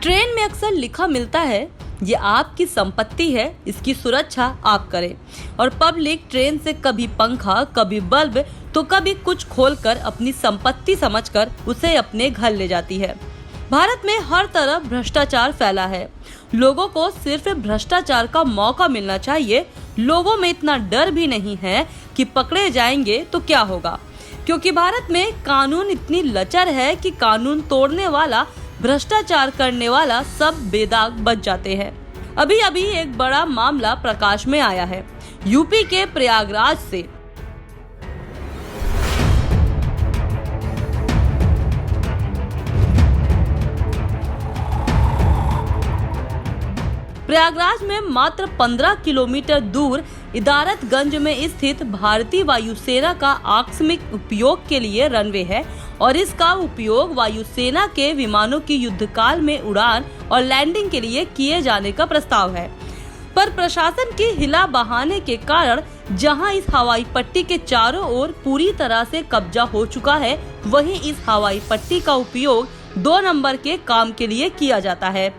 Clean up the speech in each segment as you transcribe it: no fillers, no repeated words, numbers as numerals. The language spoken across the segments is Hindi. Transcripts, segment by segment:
ट्रेन में अक्सर लिखा मिलता है, ये आपकी संपत्ति है, इसकी सुरक्षा आप करें। और पब्लिक ट्रेन से कभी पंखा, कभी बल्ब तो कभी कुछ खोलकर अपनी संपत्ति समझकर उसे अपने घर ले जाती है। भारत में हर तरफ भ्रष्टाचार फैला है। लोगों को सिर्फ भ्रष्टाचार का मौका मिलना चाहिए। लोगों में इतना डर भी नहीं है कि पकड़े जाएंगे तो क्या होगा, क्योंकि भारत में कानून इतनी लचर है कि कानून तोड़ने वाला, भ्रष्टाचार करने वाला सब बेदाग बच जाते हैं। अभी अभी एक बड़ा मामला प्रकाश में आया है, यूपी के प्रयागराज से। प्रयागराज में मात्र 15 किलोमीटर दूर इदारतगंज में स्थित भारतीय वायुसेना का आकस्मिक उपयोग के लिए रनवे है और इसका उपयोग वायुसेना के विमानों की युद्धकाल में उड़ान और लैंडिंग के लिए किए जाने का प्रस्ताव है। पर प्रशासन की हिला बहाने के कारण जहां इस हवाई पट्टी के चारों ओर पूरी तरह से कब्जा हो चुका है, वहीं इस हवाई पट्टी का उपयोग 2 नंबर के काम के लिए किया जाता है।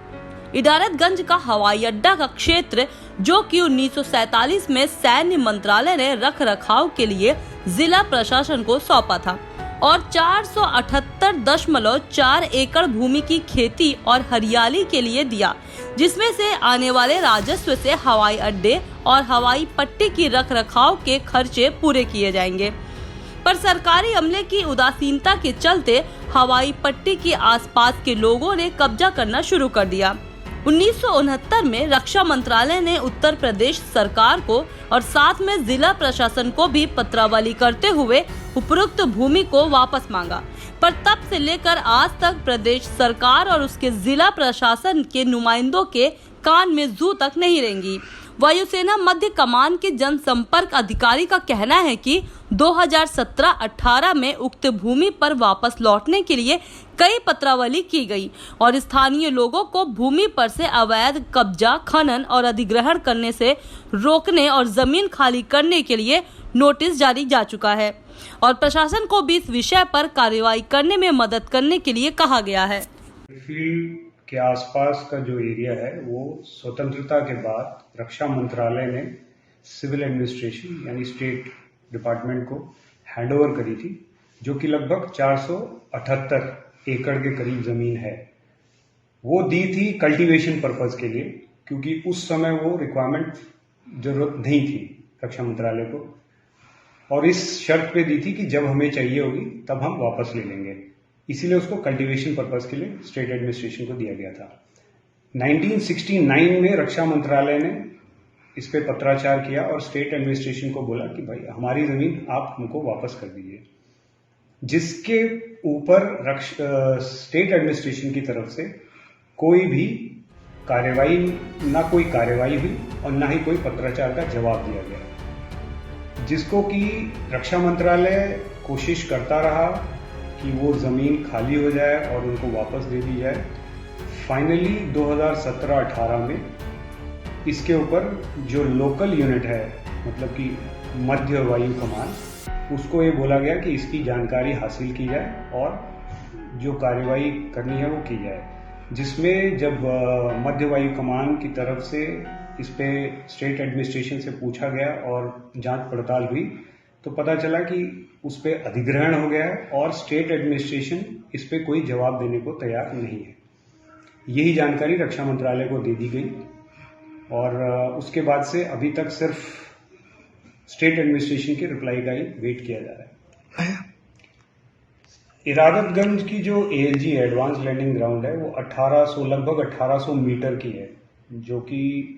इदारतगंज का हवाई अड्डा का क्षेत्र, जो कि 1947 में सैन्य मंत्रालय ने रख रखाव के लिए जिला प्रशासन को सौंपा था और 478.4 एकड़ भूमि की खेती और हरियाली के लिए दिया, जिसमें से आने वाले राजस्व से हवाई अड्डे और हवाई पट्टी की रख रखाव के खर्चे पूरे किए जाएंगे। पर सरकारी अमले की उदासीनता के चलते हवाई पट्टी के आसपास के लोगों ने कब्जा करना शुरू कर दिया। 1969 में रक्षा मंत्रालय ने उत्तर प्रदेश सरकार को और साथ में जिला प्रशासन को भी पत्रावली करते हुए उपरोक्त भूमि को वापस मांगा, पर तब से लेकर आज तक प्रदेश सरकार और उसके जिला प्रशासन के नुमाइंदों के कान में जू तक नहीं रेंगी। वायुसेना मध्य कमान के जनसंपर्क अधिकारी का कहना है कि 2017-18 में उक्त भूमि पर वापस लौटने के लिए कई पत्रावली की गई और स्थानीय लोगों को भूमि पर से अवैध कब्जा, खनन और अधिग्रहण करने से रोकने और जमीन खाली करने के लिए नोटिस जारी जा चुका है और प्रशासन को भी इस विषय पर कार्रवाई करने में मदद करने के लिए कहा गया है। फील्ड के आसपास का जो एरिया है वो स्वतंत्रता के बाद रक्षा मंत्रालय ने सिविल एडमिनिस्ट्रेशन यानी स्टेट डिपार्टमेंट को हैंडओवर करी थी, जो कि लगभग 478 एकड़ के करीब जमीन है। वो दी थी कल्टीवेशन पर्पस के लिए, क्योंकि उस समय वो रिक्वायरमेंट जरूरत नहीं थी रक्षा मंत्रालय को, और इस शर्त पे दी थी कि जब हमें चाहिए होगी तब हम वापस ले लेंगे। इसीलिए उसको कल्टीवेशन पर्पस के लिए स्टेट एडमिनिस्ट्रेशन को दिया गया था। 1969 में रक्षा मंत्रालय ने इस पे पत्राचार किया और स्टेट एडमिनिस्ट्रेशन को बोला कि भाई हमारी जमीन आप हमको वापस कर दीजिए, जिसके ऊपर स्टेट एडमिनिस्ट्रेशन की तरफ से कोई भी कार्यवाही, ना कोई कार्यवाही हुई और ना ही कोई पत्राचार का जवाब दिया गया, जिसको कि रक्षा मंत्रालय कोशिश करता रहा कि वो जमीन खाली हो जाए और उनको वापस दे दी जाए। फाइनली 2017-18 में इसके ऊपर जो लोकल यूनिट है, मतलब कि मध्य वायु कमान, उसको ये बोला गया कि इसकी जानकारी हासिल की जाए और जो कार्यवाही करनी है वो की जाए, जिसमें जब मध्य वायु कमान की तरफ से इस पे स्टेट एडमिनिस्ट्रेशन से पूछा गया और जांच पड़ताल हुई तो पता चला कि उस पे अधिग्रहण हो गया है और स्टेट एडमिनिस्ट्रेशन इस पे कोई जवाब देने को तैयार नहीं है। यही जानकारी रक्षा मंत्रालय को दे दी गई और उसके बाद से अभी तक सिर्फ स्टेट एडमिनिस्ट्रेशन की रिप्लाई का ही वेट किया जा रहा है। इदारतगंज की जो ALG एडवांस लैंडिंग ग्राउंड है वो लगभग 1800 मीटर की है, जो कि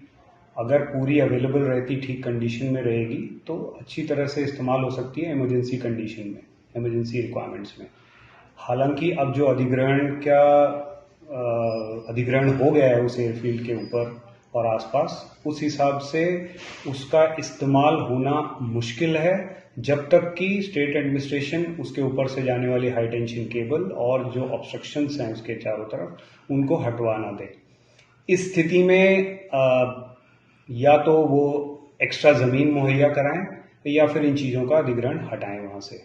अगर पूरी अवेलेबल रहती, ठीक कंडीशन में रहेगी तो अच्छी तरह से इस्तेमाल हो सकती है इमरजेंसी कंडीशन में, इमरजेंसी रिक्वायरमेंट्स में। हालांकि अब जो अधिग्रहण हो गया है उस एयरफील्ड के ऊपर और आसपास, उस हिसाब से उसका इस्तेमाल होना मुश्किल है जब तक कि स्टेट एडमिनिस्ट्रेशन उसके ऊपर से जाने वाली हाई टेंशन केबल और जो ऑब्स्ट्रक्शंस हैं उसके चारों तरफ उनको हटवा ना दे। इस स्थिति में या तो वो एक्स्ट्रा जमीन मुहैया कराएं या फिर इन चीजों का अधिग्रहण हटाएं वहां से।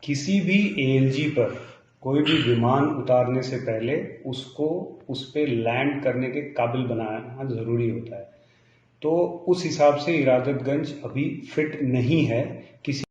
किसी भी ALG पर कोई भी विमान उतारने से पहले उसको उस पे लैंड करने के काबिल बनाना ज़रूरी होता है। तो उस हिसाब से इरादतगंज अभी फिट नहीं है किसी